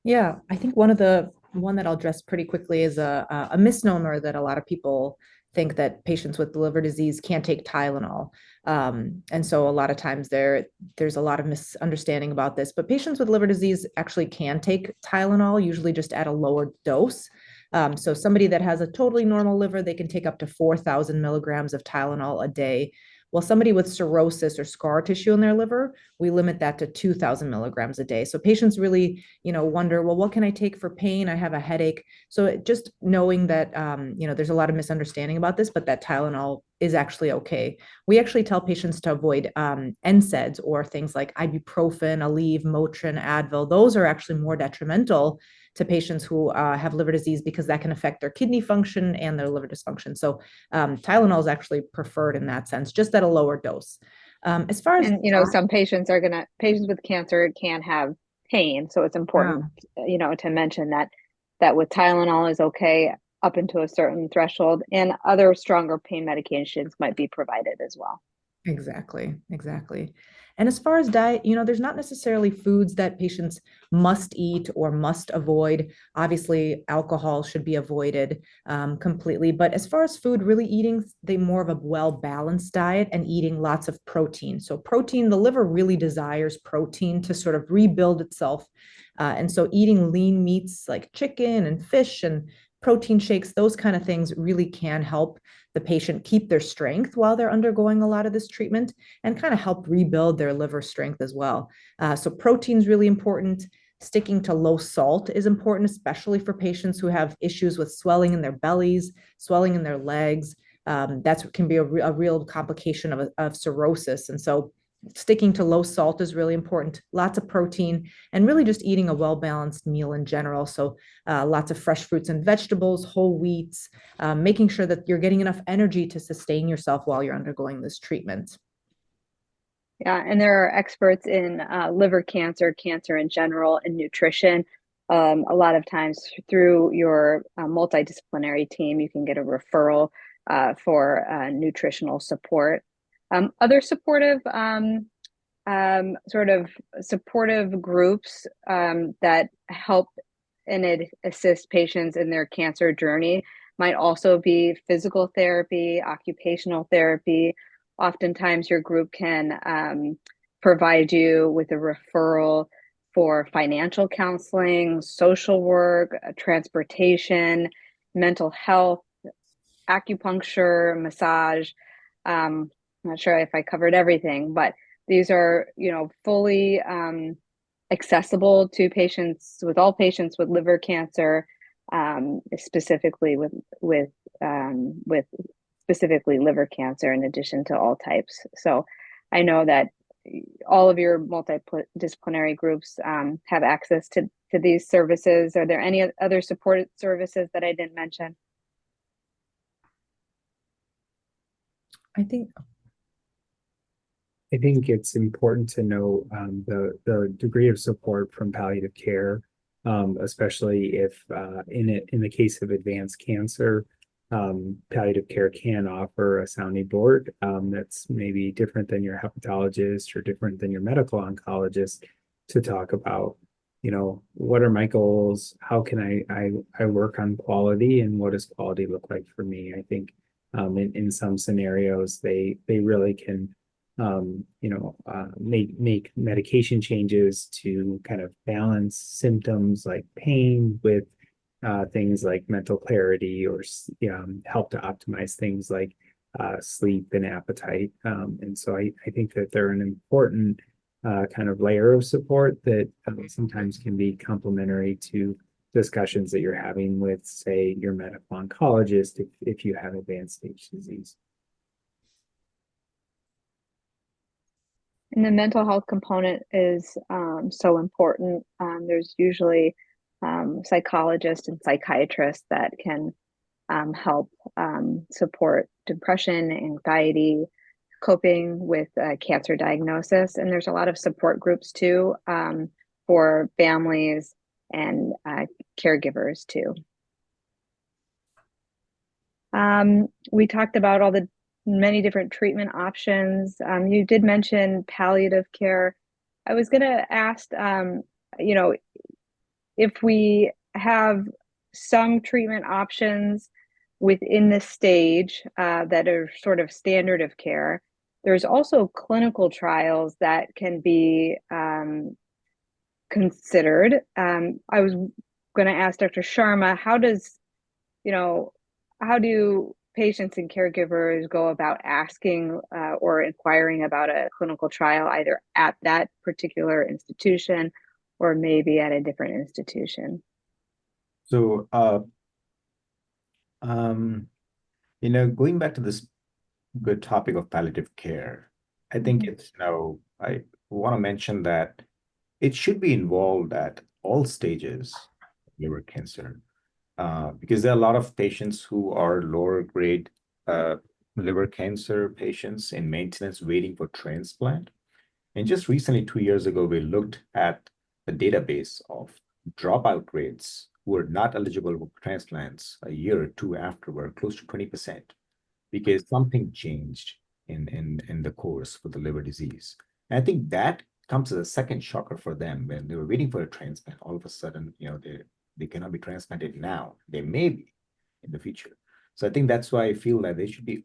Yeah, I think one that I'll address pretty quickly is a misnomer that a lot of people think that patients with liver disease can't take Tylenol. And so a lot of times there's a lot of misunderstanding about this, but patients with liver disease actually can take Tylenol, usually just at a lower dose. So somebody that has a totally normal liver, they can take up to 4,000 milligrams of Tylenol a day. Well, somebody with cirrhosis or scar tissue in their liver, we limit that to 2,000 milligrams a day. So patients really, wonder, well, what can I take for pain? I have a headache. So just knowing that, there's a lot of misunderstanding about this, but that Tylenol is actually okay. We actually tell patients to avoid NSAIDs or things like ibuprofen, Aleve, Motrin, Advil. Those are actually more detrimental to patients who have liver disease because that can affect their kidney function and their liver dysfunction. So Tylenol is actually preferred in that sense, just at a lower dose. As far as some patients with cancer can have pain, so it's important, to mention that with Tylenol is okay up into a certain threshold, and other stronger pain medications might be provided as well. Exactly. And as far as diet, there's not necessarily foods that patients must eat or must avoid. Obviously, alcohol should be avoided completely. But as far as food, really eating more of a well-balanced diet and eating lots of protein. So protein, the liver really desires protein to sort of rebuild itself. And so eating lean meats like chicken and fish and protein shakes, those kind of things really can help the patient keep their strength while they're undergoing a lot of this treatment and kind of help rebuild their liver strength as well. So protein is really important. Sticking to low salt is important, especially for patients who have issues with swelling in their bellies, swelling in their legs. That can be a real complication of cirrhosis. And so sticking to low salt is really important, lots of protein, and really just eating a well-balanced meal in general. So lots of fresh fruits and vegetables, whole wheats, making sure that you're getting enough energy to sustain yourself while you're undergoing this treatment. Yeah, and there are experts in liver cancer, cancer in general, and nutrition. A lot of times through your multidisciplinary team, you can get a referral for nutritional support. Other supportive sort of supportive groups that help and assist patients in their cancer journey might also be physical therapy, occupational therapy. Oftentimes your group can provide you with a referral for financial counseling, social work, transportation, mental health, acupuncture, massage. I'm not sure if I covered everything, but these are, fully accessible to patients, with all patients with liver cancer, specifically with specifically liver cancer, in addition to all types. So I know that all of your multidisciplinary groups have access to these services. Are there any other support services that I didn't mention? I think it's important to know the degree of support from palliative care, especially if in the case of advanced cancer, palliative care can offer a sounding board that's maybe different than your hepatologist or different than your medical oncologist, to talk about, what are my goals? How can I work on quality, and what does quality look like for me? I think in some scenarios they really can make medication changes to kind of balance symptoms like pain with things like mental clarity, or help to optimize things like sleep and appetite. And so I think that they're an important kind of layer of support that sometimes can be complementary to discussions that you're having with, say, your medical oncologist if you have advanced stage disease. And the mental health component is so important. There's usually psychologists and psychiatrists that can help support depression, anxiety, coping with cancer diagnosis. And there's a lot of support groups too for families and caregivers too. We talked about all the many different treatment options. You did mention palliative care. I was going to ask, if we have some treatment options within this stage that are sort of standard of care, there's also clinical trials that can be considered. I was going to ask Dr. Sharma, how do patients and caregivers go about asking or inquiring about a clinical trial, either at that particular institution or maybe at a different institution? So, going back to this good topic of palliative care, I think I want to mention that it should be involved at all stages of liver cancer. Because there are a lot of patients who are lower grade liver cancer patients in maintenance waiting for transplant. And just recently, 2 years ago, we looked at a database of dropout rates who were not eligible for transplants a year or two after, were close to 20%, because something changed in the course for the liver disease. And I think that comes as a second shocker for them when they were waiting for a transplant. All of a sudden, they cannot be transplanted now. They may be in the future. So I think that's why I feel that they should be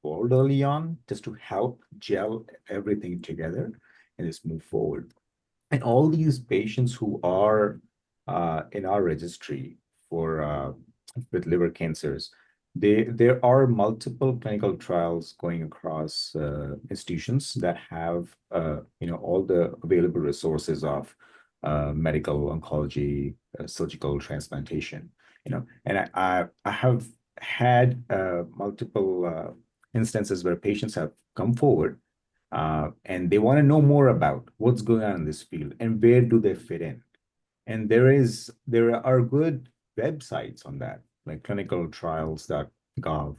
involved early on, just to help gel everything together and just move forward. And all these patients who are in our registry for with liver cancers, there are multiple clinical trials going across institutions that have all the available resources of medical oncology, surgical transplantation, and I have had multiple instances where patients have come forward and they want to know more about what's going on in this field and where do they fit in. And there are good websites on that, like clinicaltrials.gov.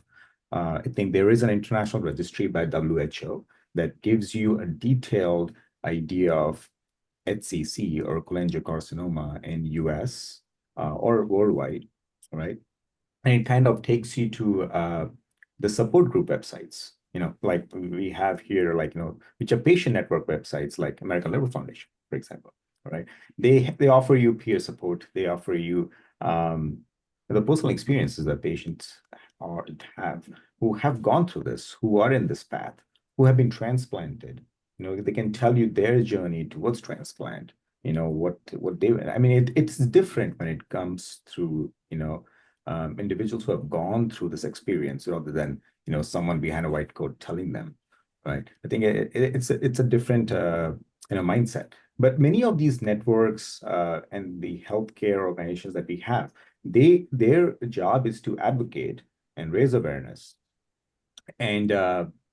I think there is an international registry by WHO that gives you a detailed idea of HCC or cholangiocarcinoma in US or worldwide, right? And it kind of takes you to the support group websites, like we have here, like, which are patient network websites like American Liver Foundation, for example, right? They offer you peer support. They offer you the personal experiences that patients who have gone through this, who are in this path, who have been transplanted. They can tell you their journey towards transplant. What they. I mean, it's different when it comes through individuals who have gone through this experience rather than someone behind a white coat telling them, right? I think it's a different mindset. But many of these networks and the healthcare organizations that we have, their job is to advocate and raise awareness, and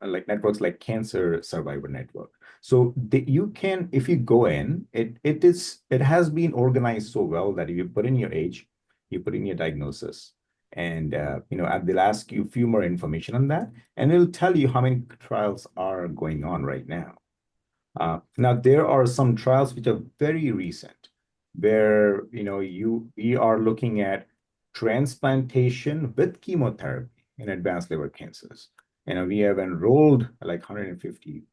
like networks like Cancer Survivor Network. So you can, if you go in, it has been organized so well that if you put in your age, you put in your diagnosis, and they'll ask you a few more information on that, and it'll tell you how many trials are going on right now. Now there are some trials which are very recent, where we are looking at transplantation with chemotherapy in advanced liver cancers. We have enrolled like 150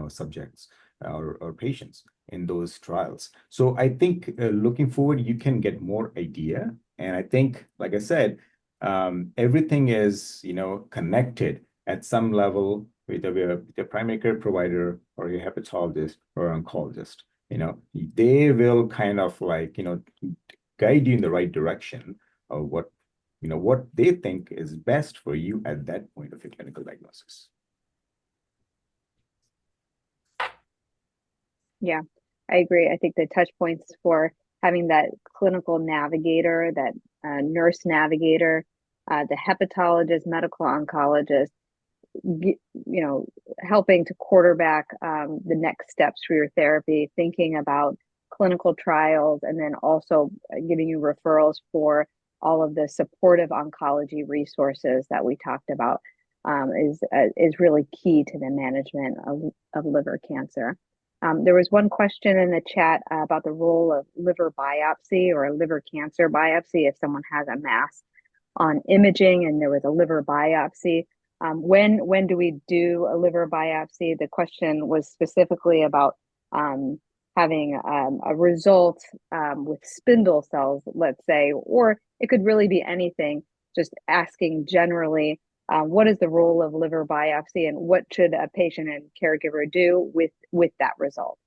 subjects or patients in those trials. So I think looking forward, you can get more idea. And I think, like I said, everything is connected at some level with the primary care provider or your hepatologist or oncologist. They will kind of like guide you in the right direction of what they think is best for you at that point of your clinical diagnosis. Yeah, I agree. I think the touch points for having that clinical navigator, that nurse navigator, the hepatologist, medical oncologist, helping to quarterback the next steps for your therapy, thinking about clinical trials, and then also giving you referrals for all of the supportive oncology resources that we talked about is really key to the management of liver cancer. There was one question in the chat about the role of liver biopsy or a liver cancer biopsy if someone has a mass on imaging and there was a liver biopsy. When do we do a liver biopsy? The question was specifically about having a result with spindle cells, let's say, or it could really be anything, just asking generally, what is the role of liver biopsy and what should a patient and caregiver do with that result?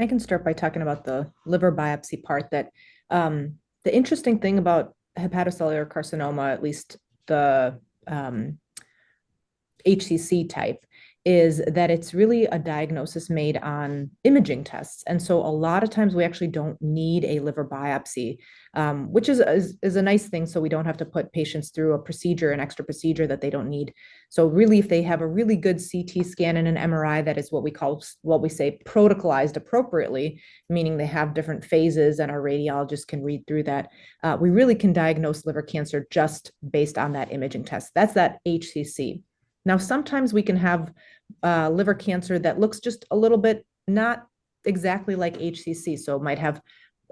I can start by talking about the liver biopsy part. That the interesting thing about hepatocellular carcinoma, at least the HCC type, is that it's really a diagnosis made on imaging tests. And so a lot of times we actually don't need a liver biopsy, which is a nice thing. So we don't have to put patients through a procedure, an extra procedure that they don't need. So really, if they have a really good CT scan and an MRI that is what we say protocolized appropriately, meaning they have different phases and our radiologist can read through that, we really can diagnose liver cancer just based on that imaging test. That's that HCC. Now, sometimes we can have liver cancer that looks just a little bit not exactly like HCC. So it might have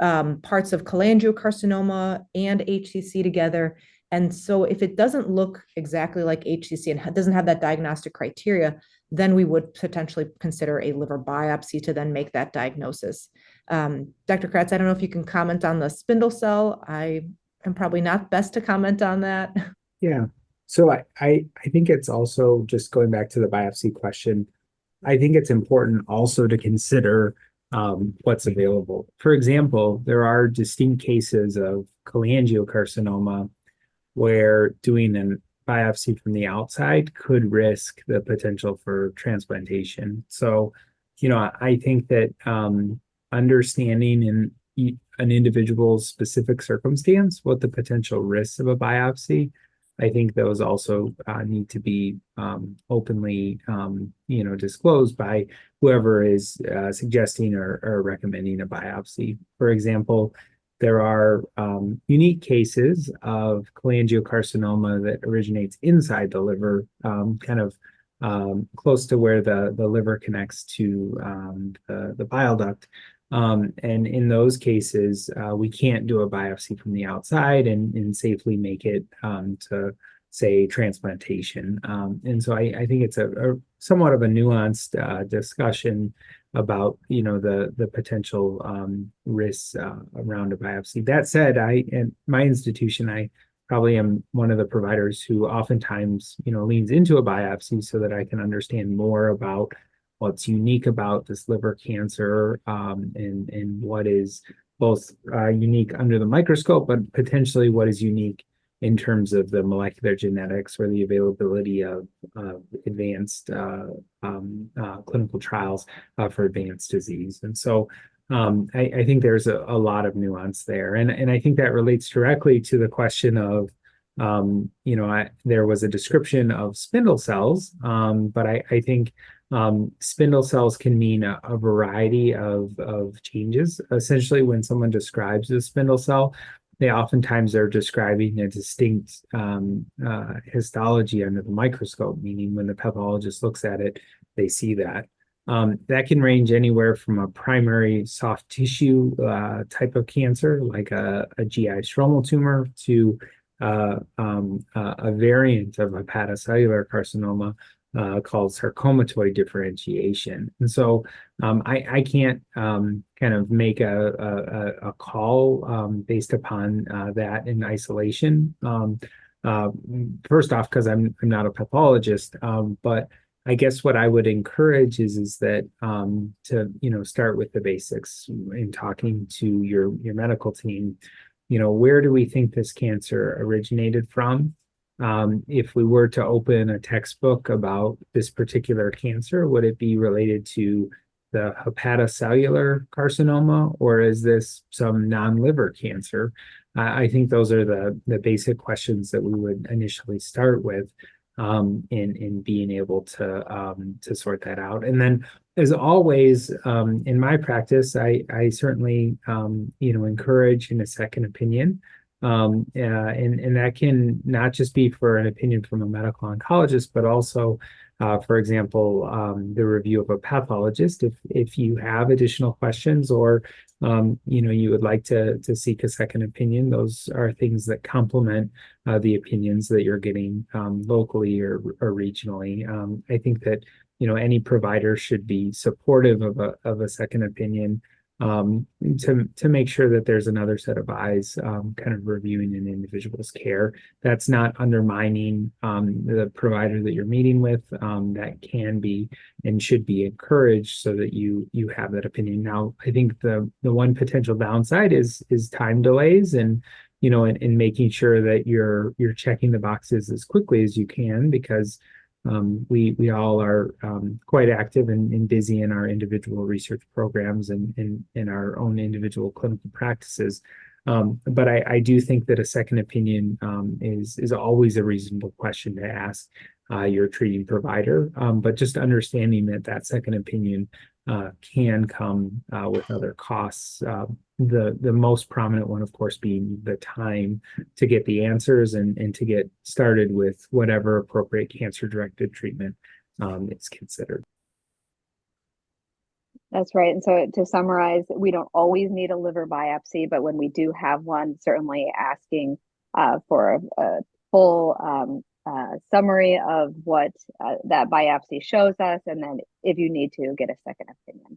parts of cholangiocarcinoma and HCC together. And so if it doesn't look exactly like HCC and doesn't have that diagnostic criteria, then we would potentially consider a liver biopsy to then make that diagnosis. Dr. Kratz, I don't know if you can comment on the spindle cell. I am probably not best to comment on that. Yeah. So I think it's also, just going back to the biopsy question, I think it's important also to consider what's available. For example, there are distinct cases of cholangiocarcinoma where doing a biopsy from the outside could risk the potential for transplantation. So, I think that understanding in an individual's specific circumstance what the potential risks of a biopsy I think those also need to be openly, disclosed by whoever is suggesting or recommending a biopsy. For example, there are unique cases of cholangiocarcinoma that originates inside the liver, close to where the liver connects to the bile duct. And in those cases, we can't do a biopsy from the outside and safely make it to, say, transplantation. And so I think it's a somewhat of a nuanced discussion about the potential risks around a biopsy. That said, in my institution, I probably am one of the providers who oftentimes leans into a biopsy so that I can understand more about what's unique about this liver cancer, and what is both unique under the microscope, but potentially what is unique in terms of the molecular genetics or the availability of advanced clinical trials for advanced disease. And so I think there's a lot of nuance there. And I think that relates directly to the question of, there was a description of spindle cells, but I think spindle cells can mean a variety of changes. Essentially, when someone describes a spindle cell, they oftentimes are describing a distinct histology under the microscope, meaning when the pathologist looks at it, they see that. That can range anywhere from a primary soft tissue type of cancer, like a GI stromal tumor, to a variant of hepatocellular carcinoma called sarcomatoid differentiation. And so I can't kind of make a call based upon that in isolation. First off, because I'm not a pathologist, but I guess what I would encourage is that to start with the basics in talking to your medical team. Where do we think this cancer originated from? If we were to open a textbook about this particular cancer, would it be related to the hepatocellular carcinoma, or is this some non-liver cancer? I think those are the basic questions that we would initially start with in being able to sort that out. And then, as always, in my practice, I certainly encourage a second opinion. And that can not just be for an opinion from a medical oncologist, but also, for example, the review of a pathologist. If you have additional questions, or you would like to seek a second opinion, those are things that complement the opinions that you're getting locally or regionally. I think that any provider should be supportive of a second opinion, to make sure that there's another set of eyes kind of reviewing an individual's care. That's not undermining the provider that you're meeting with. That can be and should be encouraged so that you have that opinion. Now, I think the one potential downside is time delays, and making sure that you're checking the boxes as quickly as you can, because we all are quite active and busy in our individual research programs and in our own individual clinical practices. But I do think that a second opinion is always a reasonable question to ask your treating provider. But just understanding that second opinion can come with other costs. The most prominent one, of course, being the time to get the answers and to get started with whatever appropriate cancer-directed treatment is considered. That's right. And so to summarize, we don't always need a liver biopsy, but when we do have one, certainly asking for a full summary of what that biopsy shows us, and then if you need to, get a second opinion.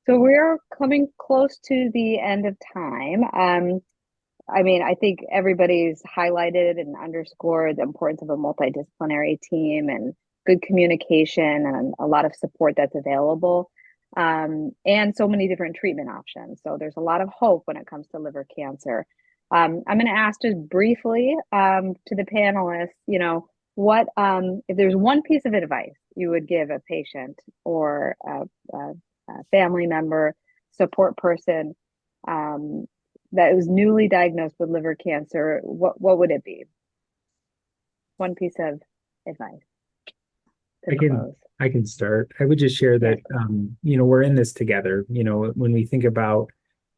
So we're coming close to the end of time. I think everybody's highlighted and underscored the importance of a multidisciplinary team and good communication and a lot of support that's available, and so many different treatment options. So there's a lot of hope when it comes to liver cancer. I'm going to ask just briefly to the panelists, what if there's one piece of advice you would give a patient or a family member, support person that was newly diagnosed with liver cancer, what would it be? one piece of advice to close? I can start. I would just share that, we're in this together. When we think about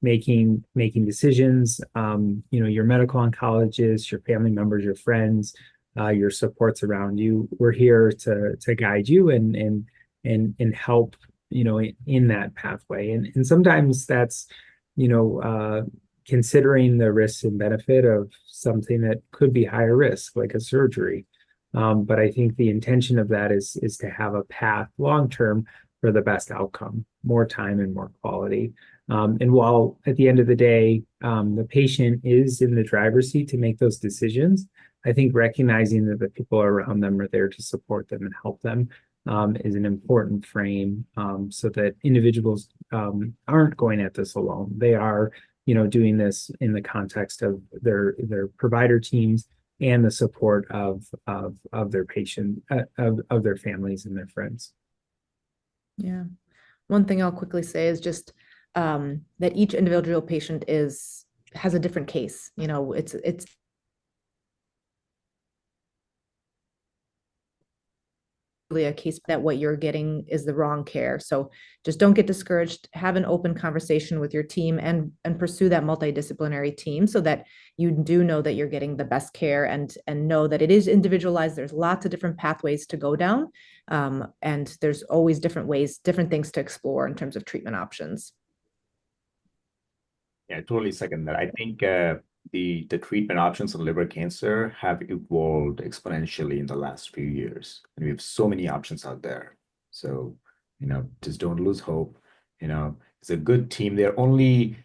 making decisions, your medical oncologist, your family members, your friends, your supports around you, we're here to guide you and help, in that pathway. And sometimes that's, considering the risks and benefit of something that could be higher risk, like a surgery. But I think the intention of that is to have a path long term for the best outcome, more time and more quality. And while at the end of the day, the patient is in the driver's seat to make those decisions, I think recognizing that the people around them are there to support them and help them is an important frame, so that individuals aren't going at this alone. They are, doing this in the context of their provider teams and the support of their patient, of their families and their friends. Yeah. One thing I'll quickly say is just that each individual patient has a different case. It's really a case that what you're getting is the wrong care. So just don't get discouraged. Have an open conversation with your team and pursue that multidisciplinary team so that you do know that you're getting the best care and know that it is individualized. There's lots of different pathways to go down. And there's always different ways, different things to explore in terms of treatment options. Yeah, I totally second that. I think the treatment options for liver cancer have evolved exponentially in the last few years, and we have so many options out there. So, just don't lose hope. It's a good team. There are only,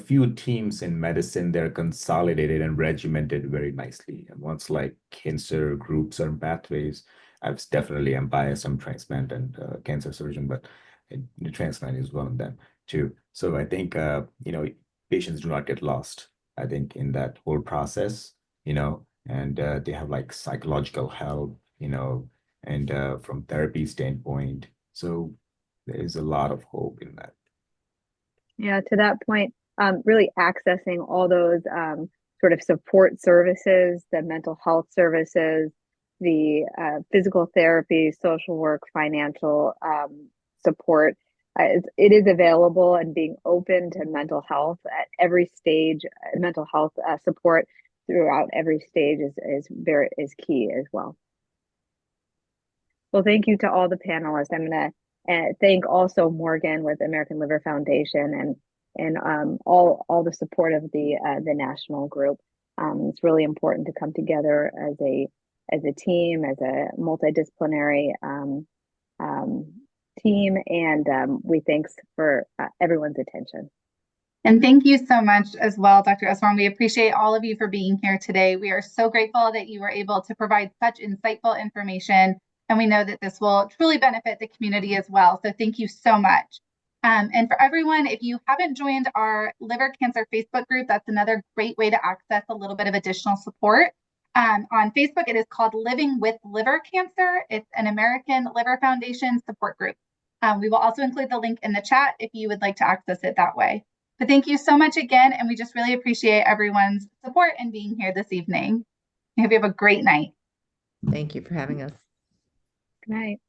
few teams in medicine that are consolidated and regimented very nicely. And once like cancer groups or pathways, I'm biased. I'm transplant and cancer surgeon, but the transplant is one of them too. So I think, patients do not get lost, I think, in that whole process, and they have like psychological help, and from therapy standpoint. So there is a lot of hope in that. Yeah, to that point, really accessing all those sort of support services, the mental health services, the physical therapy, social work, financial support. It is available, and being open to mental health at every stage, mental health support throughout every stage is key as well. Well, thank you to all the panelists. I'm going to thank also Morgan with American Liver Foundation and all the support of the national group. It's really important to come together as a team, as a multidisciplinary team, and we thanks for everyone's attention. And thank you so much as well, Dr. Eswaran. We appreciate all of you for being here today. We are so grateful that you were able to provide such insightful information, and we know that this will truly benefit the community as well. So thank you so much. And for everyone, if you haven't joined our liver cancer Facebook group, that's another great way to access a little bit of additional support. On Facebook, it is called Living with Liver Cancer. It's an American Liver Foundation support group. We will also include the link in the chat if you would like to access it that way. But thank you so much again, and we just really appreciate everyone's support and being here this evening. I hope you have a great night. Thank you for having us. Good night.